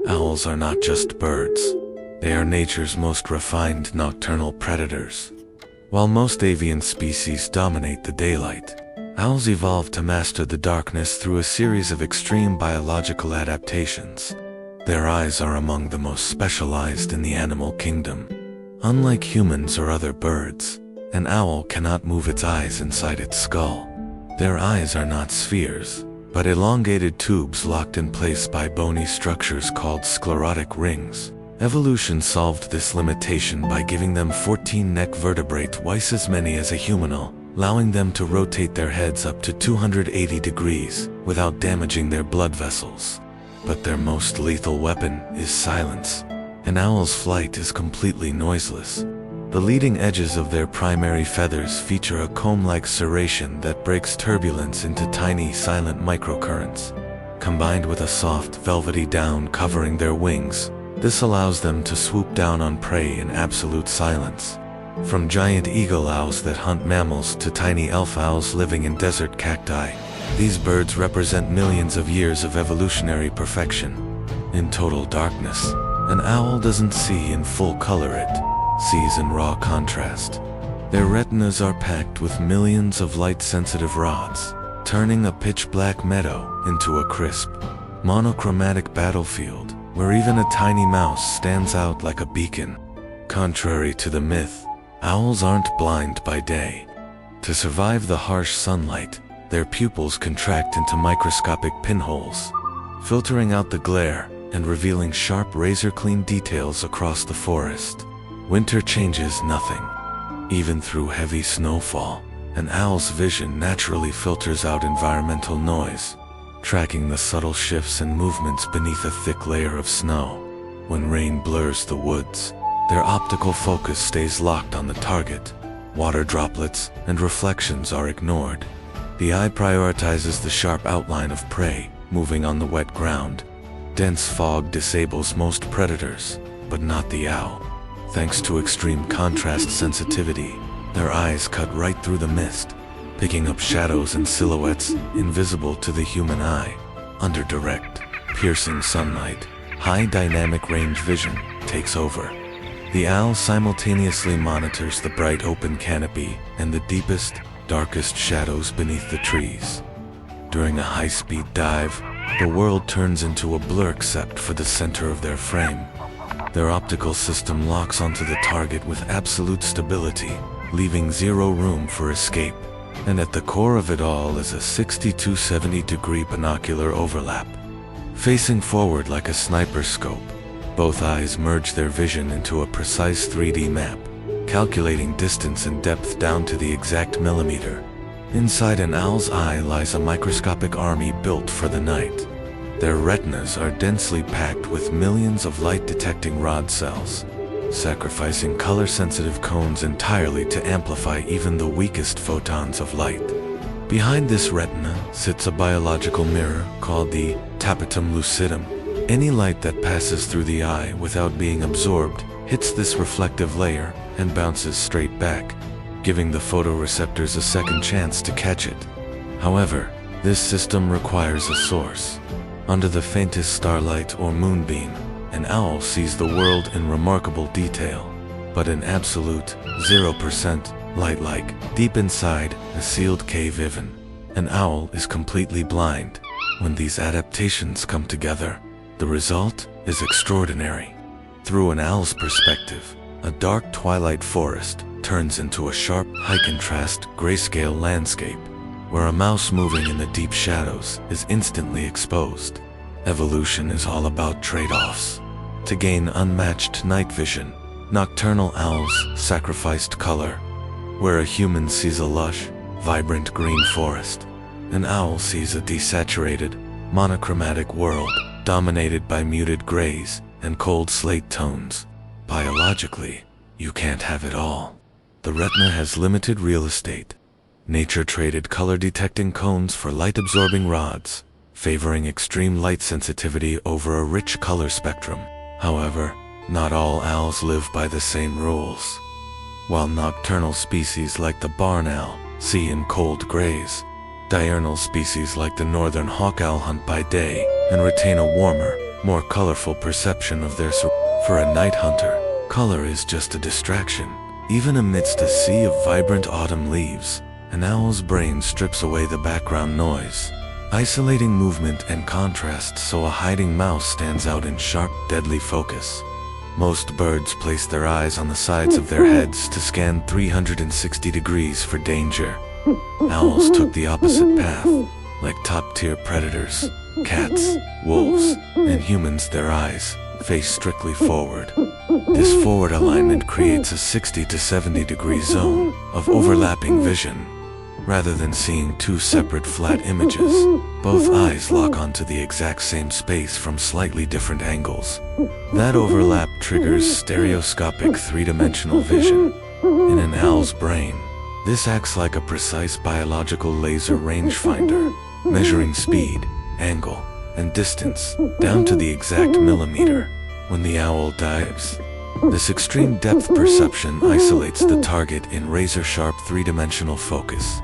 Owls are not just birds. They are nature's most refined nocturnal predators. While most avian species dominate the daylight, owls evolved to master the darkness through a series of extreme biological adaptations. Their eyes are among the most specialized in the animal kingdom. Unlike humans or other birds, an owl cannot move its eyes inside its skull. Their eyes are not spheres, but elongated tubes locked in place by bony structures called sclerotic rings. Evolution solved this limitation by giving them 14 neck vertebrae, twice as many as a humanal, allowing them to rotate their heads up to 280 degrees without damaging their blood vessels. But their most lethal weapon is silence. An owl's flight is completely noiseless. The leading edges of their primary feathers feature a comb-like serration that breaks turbulence into tiny, silent microcurrents. Combined with a soft, velvety down covering their wings, this allows them to swoop down on prey in absolute silence. From giant eagle owls that hunt mammals to tiny elf owls living in desert cacti, these birds represent millions of years of evolutionary perfection. In total darkness, an owl doesn't see in full color, it sees in raw contrast. Their retinas are packed with millions of light-sensitive rods, turning a pitch-black meadow into a crisp, monochromatic battlefield, where even a tiny mouse stands out like a beacon. Contrary to the myth, owls aren't blind by day. To survive the harsh sunlight, their pupils contract into microscopic pinholes, filtering out the glare and revealing sharp razor-clean details across the forest. Winter changes nothing. Even through heavy snowfall, an owl's vision naturally filters out environmental noise, tracking the subtle shifts and movements beneath a thick layer of snow. When rain blurs the woods, their optical focus stays locked on the target. Water droplets and reflections are ignored. The eye prioritizes the sharp outline of prey moving on the wet ground. Dense fog disables most predators, but not the owl. Thanks to extreme contrast sensitivity, their eyes cut right through the mist, picking up shadows and silhouettes invisible to the human eye. Under direct, piercing sunlight, high dynamic range vision takes over. The owl simultaneously monitors the bright open canopy and the deepest, darkest shadows beneath the trees. During a high-speed dive, the world turns into a blur except for the center of their frame. Their optical system locks onto the target with absolute stability, leaving zero room for escape. And at the core of it all is a 60-70-degree binocular overlap. Facing forward like a sniper scope, both eyes merge their vision into a precise 3D map, calculating distance and depth down to the exact millimeter. Inside an owl's eye lies a microscopic army built for the night. Their retinas are densely packed with millions of light-detecting rod cells, sacrificing color-sensitive cones entirely to amplify even the weakest photons of light. Behind this retina sits a biological mirror called the tapetum lucidum. Any light that passes through the eye without being absorbed hits this reflective layer and bounces straight back, giving the photoreceptors a second chance to catch it. However, this system requires a source. Under the faintest starlight or moonbeam, an owl sees the world in remarkable detail, but in absolute 0% light-like. Deep inside a sealed cave even, an owl is completely blind. When these adaptations come together, the result is extraordinary. Through an owl's perspective, a dark twilight forest turns into a sharp, high-contrast, grayscale landscape, where a mouse moving in the deep shadows is instantly exposed. Evolution is all about trade-offs. To gain unmatched night vision, nocturnal owls sacrificed color. Where a human sees a lush, vibrant green forest, an owl sees a desaturated, monochromatic world dominated by muted grays and cold slate tones. Biologically, you can't have it all. The retina has limited real estate. Nature traded color-detecting cones for light-absorbing rods, favoring extreme light sensitivity over a rich color spectrum. However, not all owls live by the same rules. While nocturnal species like the barn owl see in cold grays, diurnal species like the northern hawk owl hunt by day and retain a warmer, more colorful perception of their surroundings. For a night hunter, color is just a distraction. Even amidst a sea of vibrant autumn leaves, an owl's brain strips away the background noise, isolating movement and contrast so a hiding mouse stands out in sharp, deadly focus. Most birds place their eyes on the sides of their heads to scan 360 degrees for danger. Owls took the opposite path. Like top-tier predators, cats, wolves, and humans, their eyes face strictly forward. This forward alignment creates a 60 to 70 degree zone of overlapping vision. Rather than seeing two separate flat images, both eyes lock onto the exact same space from slightly different angles. That overlap triggers stereoscopic three-dimensional vision. In an owl's brain, this acts like a precise biological laser rangefinder, measuring speed, angle, and distance down to the exact millimeter. When the owl dives, this extreme depth perception isolates the target in razor-sharp three-dimensional focus,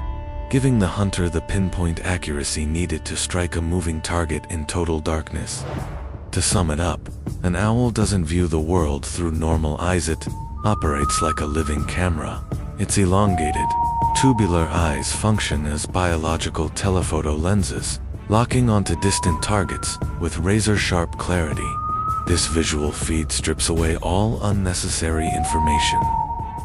giving the hunter the pinpoint accuracy needed to strike a moving target in total darkness. To sum it up, an owl doesn't view the world through normal eyes, it operates like a living camera. Its elongated, tubular eyes function as biological telephoto lenses, locking onto distant targets with razor-sharp clarity. This visual feed strips away all unnecessary information.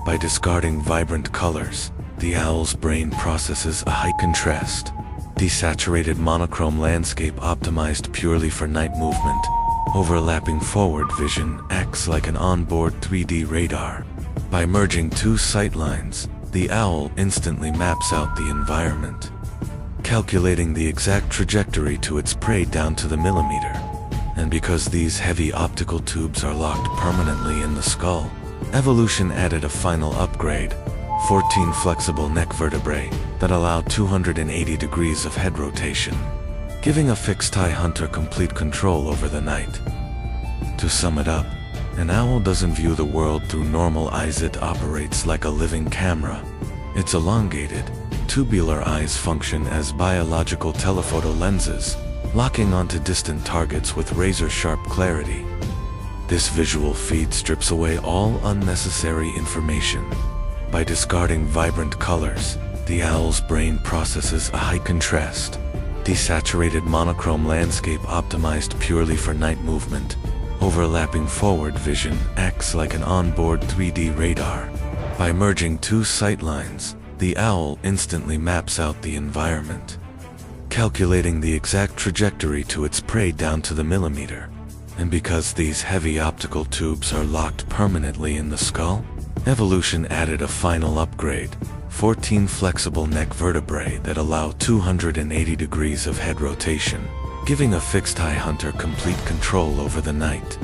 By discarding vibrant colors, the owl's brain processes a high-contrast, desaturated monochrome landscape optimized purely for night movement. Overlapping forward vision acts like an onboard 3D radar. By merging two sight lines, the owl instantly maps out the environment, calculating the exact trajectory to its prey down to the millimeter. And because these heavy optical tubes are locked permanently in the skull, evolution added a final upgrade: 14 flexible neck vertebrae that allow 280 degrees of head rotation, giving a fixed-eye hunter complete control over the night. To sum it up, an owl doesn't view the world through normal eyes, it operates like a living camera. Its elongated, tubular eyes function as biological telephoto lenses, locking onto distant targets with razor-sharp clarity. This visual feed strips away all unnecessary information. By discarding vibrant colors, the owl's brain processes a high-contrast, desaturated monochrome landscape optimized purely for night movement. Overlapping forward vision acts like an onboard 3D radar. By merging two sight lines, the owl instantly maps out the environment, calculating the exact trajectory to its prey down to the millimeter. And because these heavy optical tubes are locked permanently in the skull, evolution added a final upgrade: 14 flexible neck vertebrae that allow 280 degrees of head rotation, giving a fixed-eye hunter complete control over the night.